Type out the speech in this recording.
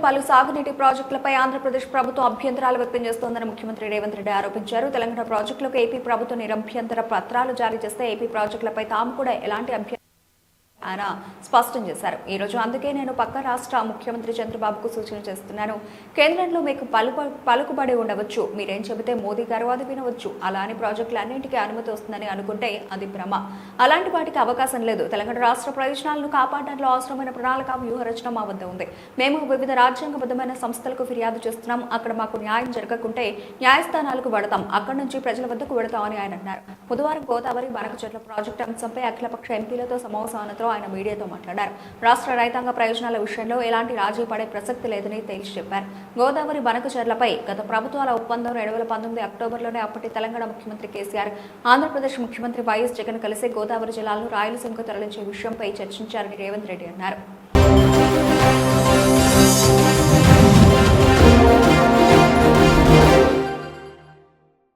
పలు సాగునీటి ప్రాజెక్టులపై ఆంధ్రప్రదేశ్ ప్రభుత్వం అభ్యంతరాలు వ్యక్తం చేస్తోందని ముఖ్యమంత్రి రేవంత్ రెడ్డి ఆరోపించారు. తెలంగాణ ప్రాజెక్టులకు ఏపీ ప్రభుత్వం నిరభ్యంతర పత్రాలు జారీ చేస్తే ఏపీ ప్రాజెక్టులపై తాము కూడా ఎలాంటి ఆయన స్పష్టం చేశారు. ఈ రోజు అందుకే నేను పక్క రాష్ట్ర ముఖ్యమంత్రి చంద్రబాబుకు సూచన చేస్తున్నాను. కేంద్రంలో మీకు పలుకుబడి ఉండవచ్చు, మీరేం చెబితే మోదీ గారు అది వినవచ్చు. అలాంటి ప్రాజెక్టులన్నింటికీ అనుమతి వస్తుందని అనుకుంటే అది భ్రమ. అలాంటి వాటికి అవకాశం లేదు. తెలంగాణ రాష్ట్ర ప్రయోజనాలను కాపాడడంలో అవసరమైన ప్రణాళిక వ్యూహరచన మా వద్ద ఉంది. మేము వివిధ రాజ్యాంగబద్ధమైన సంస్థలకు ఫిర్యాదు చేస్తున్నాం. అక్కడ మాకు న్యాయం జరగకుంటే న్యాయస్థానాలకు వెడతాం, అక్కడి నుంచి ప్రజల వద్దకు వెడతామని ఆయన అన్నారు. బుధవారం గోదావరి బనకచెర్ల ప్రాజెక్టు అంశంపై అఖిలపక్ష ఎంపీలతో సమావేశంతో ఆయన మీడియాతో మాట్లాడారు. రాష్ట్ర రైతాంగ ప్రయోజనాల విషయంలో ఎలాంటి రాజీ పడే ప్రసక్తి లేదని తేల్చి చెప్పారు. గోదావరి బనకచెర్లపై గత ప్రభుత్వాల ఒప్పందం 2019 అక్టోబర్లోనే అప్పటి తెలంగాణ ముఖ్యమంత్రి కేసీఆర్, ఆంధ్రప్రదేశ్ ముఖ్యమంత్రి వైఎస్ జగన్ కలిసి గోదావరి జిల్లాలను రాయలసీమకు తరలించే విషయంపై చర్చించారని రేవంత్ రెడ్డి అన్నారు.